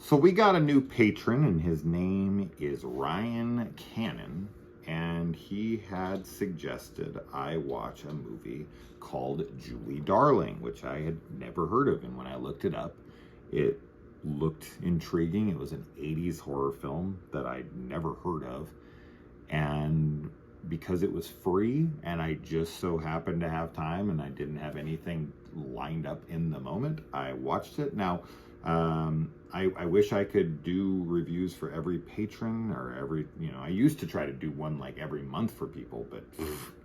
So we got a new patron, and his name is Ryan Cannon, and he had suggested I watch a movie called Julie Darling, which I had never heard of. And when I looked it up, it looked intriguing. It was an 80s horror film that I'd never heard of. And because it was free and I just so happened to have time and I didn't have anything lined up in the moment, I watched it. Now, I wish I could do reviews for every patron or every, I used to try to do one like every month for people, but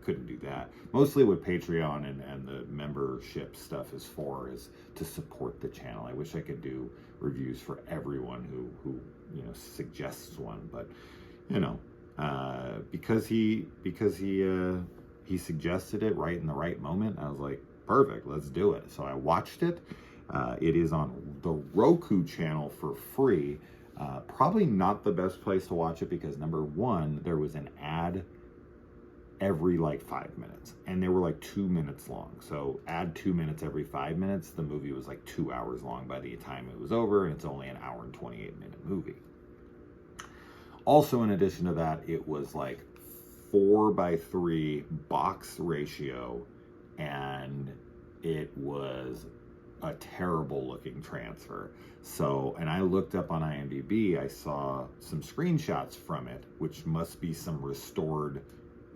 couldn't do that. Mostly what Patreon and the membership stuff is for is to support the channel. I wish I could do reviews for everyone who suggests one, but because he suggested it right in the right moment, I was like, perfect, let's do it. So I watched it. It is on the Roku channel for free. Probably not the best place to watch it because, number one, there was an ad every like 5 minutes, and they were like 2 minutes long. So add 2 minutes every 5 minutes. The movie was like 2 hours long by the time it was over, and it's only an hour and 28-minute movie. Also, in addition to that, it was like 4:3 box ratio, and it was a terrible looking transfer. So, and I looked up on IMDb, I saw some screenshots from it, which must be some restored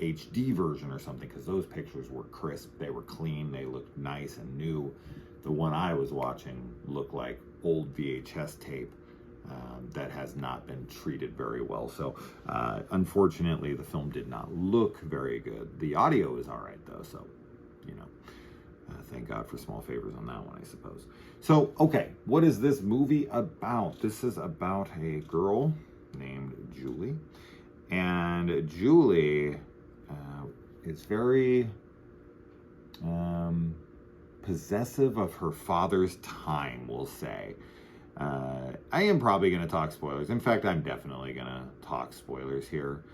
HD version or something, because those pictures were crisp, they were clean, they looked nice and new. The one I was watching looked like old VHS tape that has not been treated very well. So unfortunately, the film did not look very good. The audio is all right though, so thank God for small favors on that one, I suppose. So, okay, what is this movie about? This is about a girl named Julie. And Julie is very possessive of her father's time, we'll say. I am probably going to talk spoilers. In fact, I'm definitely going to talk spoilers here.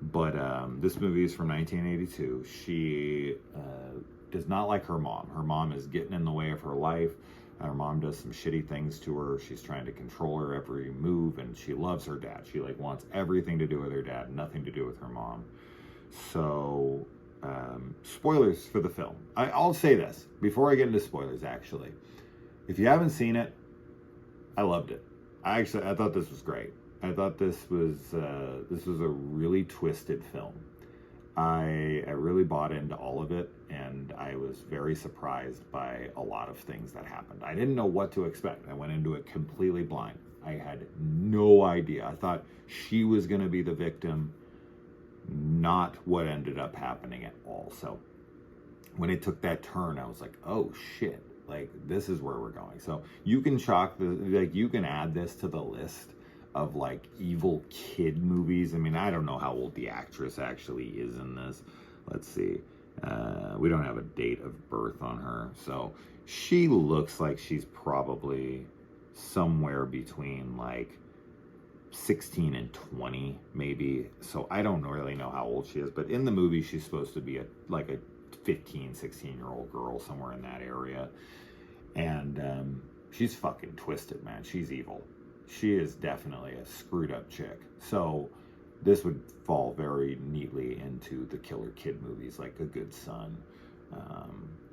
But this movie is from 1982. She does not like her mom. Her mom is getting in the way of her life. Her mom does some shitty things to her. She's trying to control her every move, and she loves her dad. She like wants everything to do with her dad, nothing to do with her mom. So, spoilers for the film. I'll say this before I get into spoilers, actually. If you haven't seen it, I loved it. I thought this was great. I thought this was a really twisted film. I really bought into all of it, and I was very surprised by a lot of things that happened. I didn't know what to expect. I went into it completely blind. I had no idea. I thought she was going to be the victim, not what ended up happening at all. So when it took that turn, I was like, oh shit, like this is where we're going. So you can you can add this to the list of like evil kid movies. I mean, I don't know how old the actress actually is in this. Let's see. We don't have a date of birth on her. So she looks like she's probably somewhere between like 16 and 20 maybe. So I don't really know how old she is, but in the movie she's supposed to be a 15, 16-year-old girl, somewhere in that area. And she's fucking twisted, man. She's evil. She is definitely a screwed up chick. So this would fall very neatly into the killer kid movies like A Good Son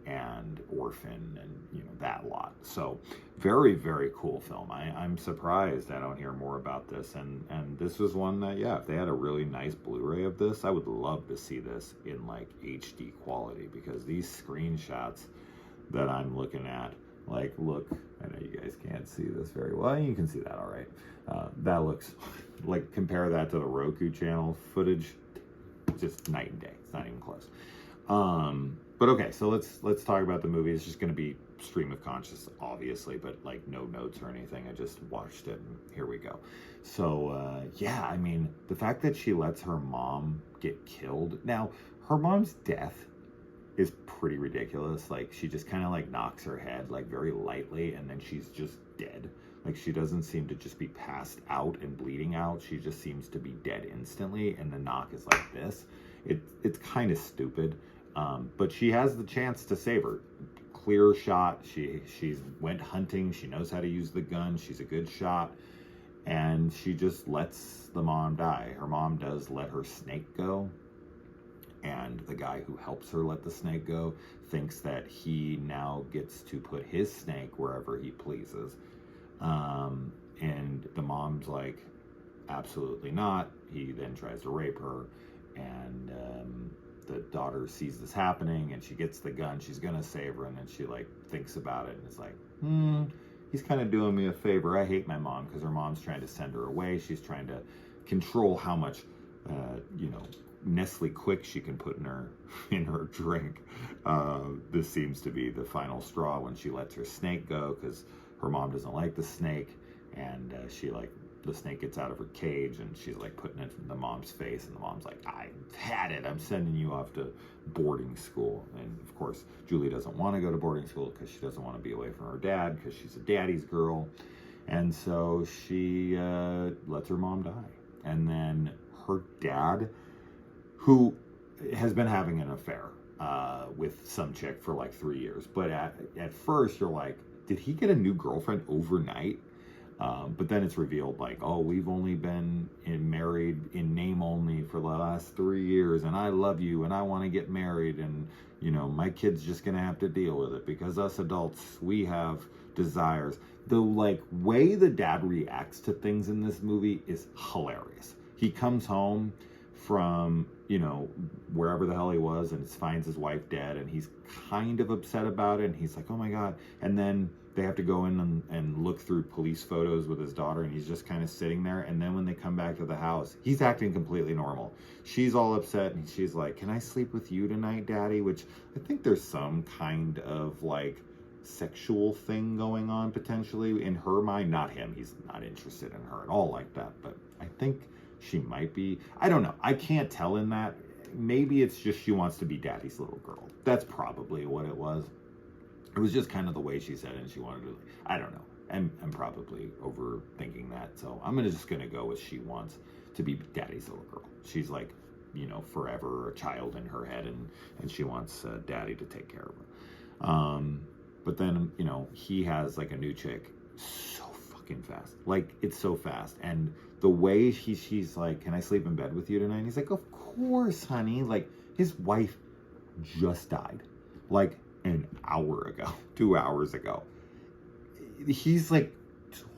and Orphan and that lot. So very, very cool film. I'm surprised I don't hear more about this. And this was one that, yeah, if they had a really nice Blu-ray of this, I would love to see this in like HD quality, because these screenshots that I'm looking at, like, look, I know you guys can't see this very well. You can see that all right. That looks like, compare that to the Roku channel footage, just night and day. It's not even close. But okay, so let's talk about the movie. It's just going to be stream of conscious, obviously, but like no notes or anything. I just watched it, and here we go. So yeah, I mean, the fact that she lets her mom get killed. Now, her mom's death is pretty ridiculous. Like, she just kind of like knocks her head like very lightly, and then she's just dead. Like, she doesn't seem to just be passed out and bleeding out. She just seems to be dead instantly, and the knock is like this. It's kind of stupid, but she has the chance to save her. Clear shot. She's went hunting. She knows how to use the gun. She's a good shot. and she just lets the mom die. Her mom does let her snake go, and the guy who helps her let the snake go thinks that he now gets to put his snake wherever he pleases. And the mom's like, absolutely not. He then tries to rape her, and the daughter sees this happening, and she gets the gun. She's gonna save her, and then she like thinks about it and is like, he's kind of doing me a favor. I hate my mom, because her mom's trying to send her away. She's trying to control how much Nestle Quick she can put in her drink. This seems to be the final straw when she lets her snake go, because her mom doesn't like the snake, and the snake gets out of her cage, and she's like putting it in the mom's face, and the mom's like, I've had it, I'm sending you off to boarding school. And of course Julie doesn't want to go to boarding school, because she doesn't want to be away from her dad, because she's a daddy's girl. And so she lets her mom die. And then her dad, who has been having an affair with some chick for like 3 years, but at first you're like, did he get a new girlfriend overnight? But then it's revealed like, oh, we've only been married in name only for the last 3 years, and I love you, and I want to get married, and my kid's just gonna have to deal with it, because us adults, we have desires. The like way the dad reacts to things in this movie is hilarious. He comes home from wherever the hell he was, and finds his wife dead, and he's kind of upset about it, and he's like, oh my god. And then they have to go in and look through police photos with his daughter, and he's just kind of sitting there. And then when they come back to the house, he's acting completely normal. She's all upset, and she's like, can I sleep with you tonight, daddy? Which I think there's some kind of like sexual thing going on potentially in her mind. Not him, he's not interested in her at all like that, but I think she might be. I don't know, I can't tell in that. Maybe it's just she wants to be daddy's little girl. That's probably what it was. It was just kind of the way she said it, and she wanted to, I don't know. I'm probably overthinking that, so I'm just gonna go with she wants to be daddy's little girl. She's like, forever a child in her head, and she wants daddy to take care of her. But then, he has like a new chick so fucking fast. Like, it's so fast. And the way she's like, can I sleep in bed with you tonight? And he's like, of course, honey. Like, his wife just died like an hour ago, 2 hours ago. He's like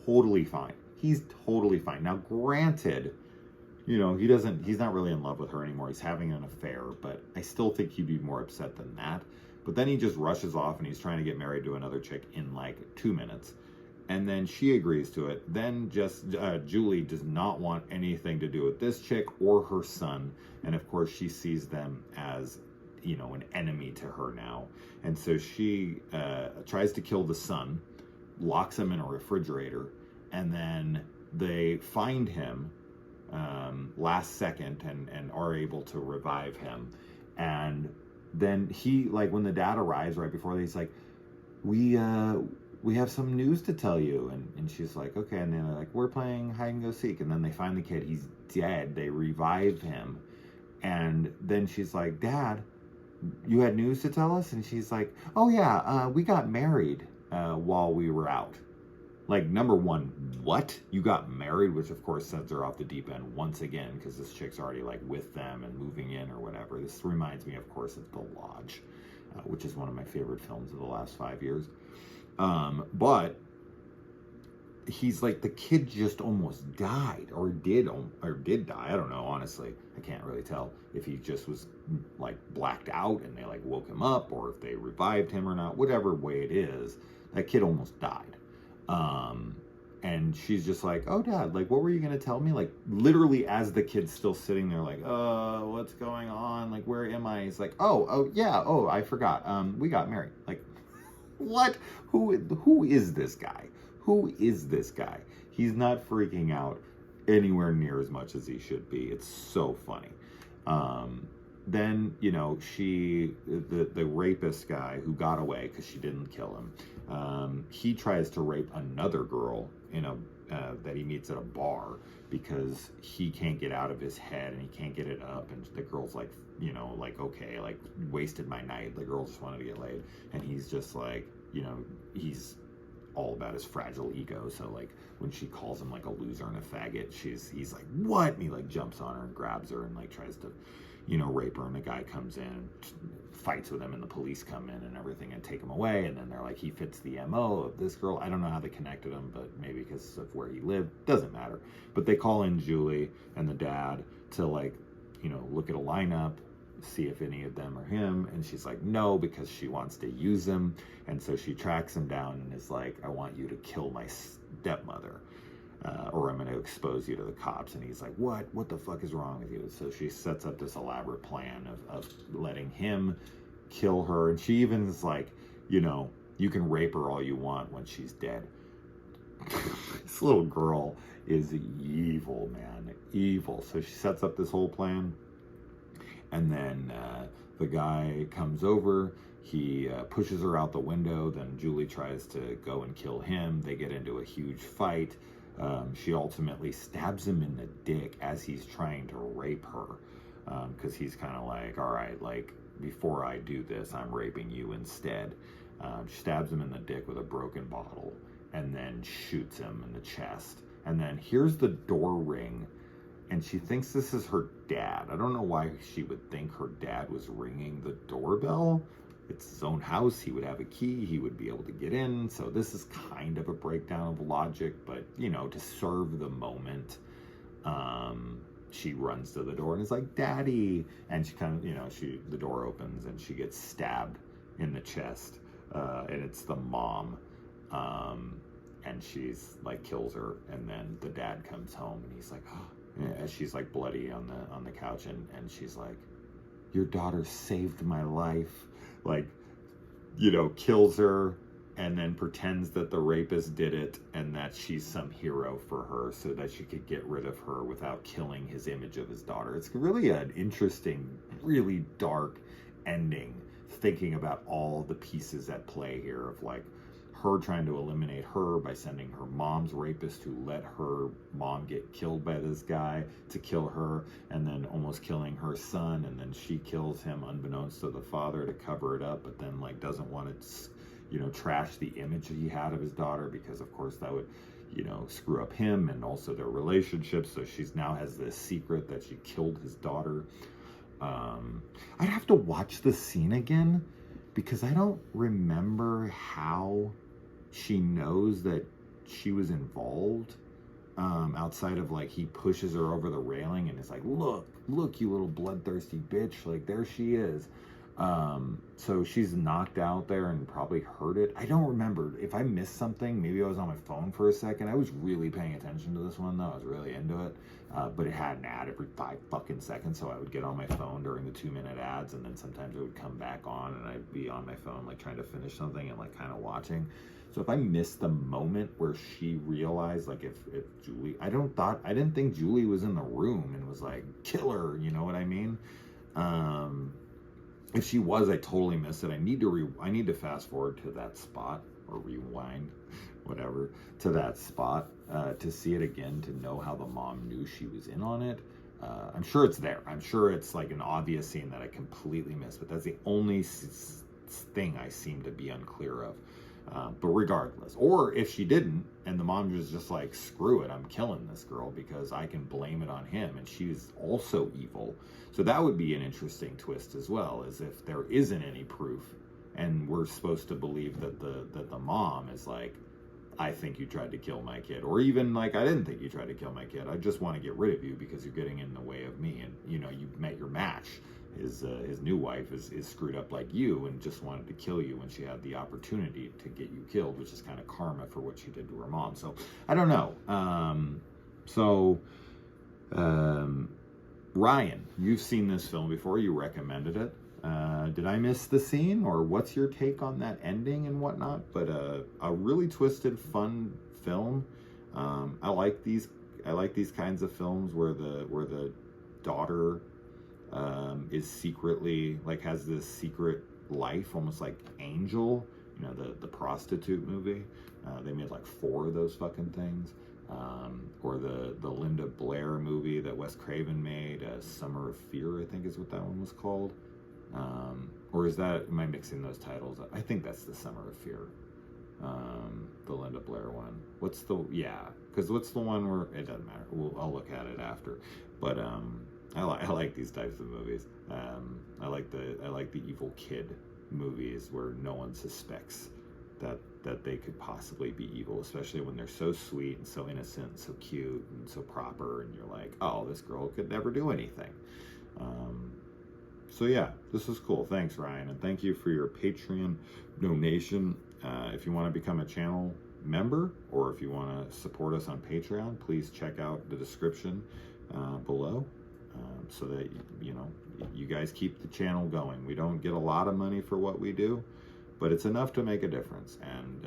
totally fine. He's totally fine. Now, granted, he's not really in love with her anymore. He's having an affair, but I still think he'd be more upset than that. But then he just rushes off, and he's trying to get married to another chick in like 2 minutes. And then she agrees to it. Then Julie does not want anything to do with this chick or her son. And of course she sees them as, an enemy to her now. And so she tries to kill the son, locks him in a refrigerator, and then they find him last second and are able to revive him. And then he, like, when the dad arrives right before, he's like, we have some news to tell you. And she's like, okay. And then they're like, we're playing hide and go seek. And then they find the kid. He's dead. They revive him. And then she's like, Dad, you had news to tell us? And she's like, oh yeah, we got married while we were out. Like, number one, what? You got married? Which of course sends her off the deep end once again, because this chick's already like with them and moving in or whatever. This reminds me, of course, of The Lodge, which is one of my favorite films of the last 5 years. But he's like, the kid just almost died, or did die. I don't know, honestly. I can't really tell if he just was like blacked out and they like woke him up, or if they revived him or not. Whatever way it is, that kid almost died. And she's just like, oh, Dad, like, what were you gonna tell me? Like, literally as the kid's still sitting there like, what's going on? Like, where am I? He's like, oh yeah, I forgot. We got married. Like, what? Who is this guy? Who is this guy? He's not freaking out anywhere near as much as he should be. It's so funny. Then, the rapist guy who got away because she didn't kill him, he tries to rape another girl that he meets at a bar, because he can't get out of his head and he can't get it up, and the girl's like, okay, like, wasted my night. The girl just wanted to get laid, and he's just like, he's all about his fragile ego. So like when she calls him like a loser and a faggot, he's like, what? And he like jumps on her and grabs her and like tries to, rape her. And the guy comes in, fights with him, and the police come in and everything and take him away. And then they're like, he fits the MO of this girl. I don't know how they connected him, but maybe because of where he lived. Doesn't matter. But they call in Julie and the dad to like, look at a lineup, see if any of them are him. And she's like, no, because she wants to use him. And so she tracks him down and is like, I want you to kill my stepmother. Or I'm going to expose you to the cops. And he's like, what the fuck is wrong with you? So she sets up this elaborate plan of letting him kill her. And she even is like, you can rape her all you want when she's dead. This little girl is evil, man. Evil. So she sets up this whole plan. And then the guy comes over. He pushes her out the window. Then Julie tries to go and kill him. They get into a huge fight. She ultimately stabs him in the dick as he's trying to rape her. Because he's kind of like, all right, like, before I do this, I'm raping you instead. She stabs him in the dick with a broken bottle and then shoots him in the chest. And then here's the door ring. And she thinks this is her dad. I don't know why she would think her dad was ringing the doorbell. It's his own house. He would have a key. He would be able to get in. So this is kind of a breakdown of logic. But, to serve the moment, she runs to the door and is like, Daddy. And she kind of, the door opens and she gets stabbed in the chest. And it's the mom. And she's like, kills her. And then the dad comes home and he's like, oh. And she's like bloody on the couch, and she's like, your daughter saved my life. Like, kills her and then pretends that the rapist did it and that she's some hero for her so that she could get rid of her without killing his image of his daughter. It's really an interesting, really dark ending, thinking about all the pieces at play here of like her trying to eliminate her by sending her mom's rapist who let her mom get killed by this guy to kill her, and then almost killing her son, and then she kills him unbeknownst to the father to cover it up, but then like doesn't want to trash the image that he had of his daughter, because of course that would screw up him and also their relationship. So she's now has this secret that she killed his daughter. I'd have to watch the scene again because I don't remember how she knows that she was involved, outside of like he pushes her over the railing and is like, look, you little bloodthirsty bitch, like there she is. So she's knocked out there and probably heard it. I don't remember. If I missed something, maybe I was on my phone for a second. I was really paying attention to this one though. I was really into it. But it had an ad every 5 fucking seconds, so I would get on my phone during the 2-minute ads, and then sometimes it would come back on and I'd be on my phone like trying to finish something and like kind of watching. So if I missed the moment where she realized, like if Julie, I didn't think Julie was in the room and was like, kill her, you know what I mean? If she was, I totally missed it. I need to fast forward to that spot, or rewind, whatever, to that spot, to see it again, to know how the mom knew she was in on it. I'm sure it's there. I'm sure it's like an obvious scene that I completely missed, but that's the only thing I seem to be unclear of. But regardless, or if she didn't, and the mom was just like, screw it, I'm killing this girl because I can blame it on him, and she's also evil. So that would be an interesting twist as well, as if there isn't any proof, and we're supposed to believe that the mom is like, I think you tried to kill my kid, or even like, I didn't think you tried to kill my kid. I just want to get rid of you because you're getting in the way of me, and you've met your match. His new wife is screwed up like you and just wanted to kill you when she had the opportunity to get you killed, which is kind of karma for what she did to her mom. So I don't know. Ryan, you've seen this film before. You recommended it. Did I miss the scene, or what's your take on that ending and whatnot? But a really twisted, fun film. I like these kinds of films where the daughter is secretly, like, has this secret life, almost like Angel, the prostitute movie. They made like 4 of those fucking things. Or the Linda Blair movie that Wes Craven made, Summer of Fear, I think is what that one was called. Or am I mixing those titles up? I think that's the Summer of Fear. The Linda Blair one. What's the, yeah, because what's the one where, it doesn't matter. I'll look at it after. But I like these types of movies. I like the evil kid movies where no one suspects that they could possibly be evil, especially when they're so sweet and so innocent and so cute and so proper, and you're like, oh, this girl could never do anything. So yeah, this was cool. Thanks, Ryan, and thank you for your Patreon donation. If you want to become a channel member, or if you want to support us on Patreon, please check out the description below, so that you guys keep the channel going. We don't get a lot of money for what we do, but it's enough to make a difference, and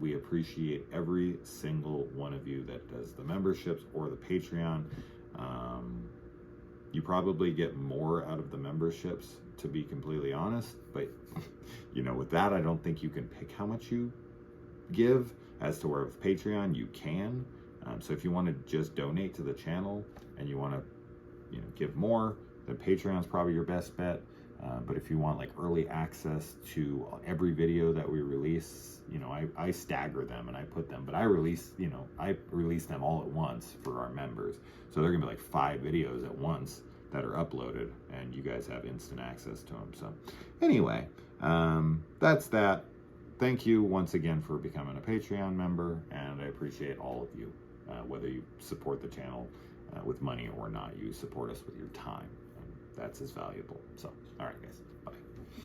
we appreciate every single one of you that does the memberships or the Patreon. You probably get more out of the memberships, to be completely honest, but with that, I don't think you can pick how much you give, as to where with Patreon you can. So if you want to just donate to the channel and you want to give more, then Patreon's probably your best bet. But if you want like early access to every video that we release, I stagger them and I put them, but I release them all at once for our members. So they're gonna be like 5 videos at once that are uploaded, and you guys have instant access to them. So anyway, that's that. Thank you once again for becoming a Patreon member, and I appreciate all of you, whether you support the channel with money or not. You support us with your time, and that's as valuable. So, all right, guys, bye.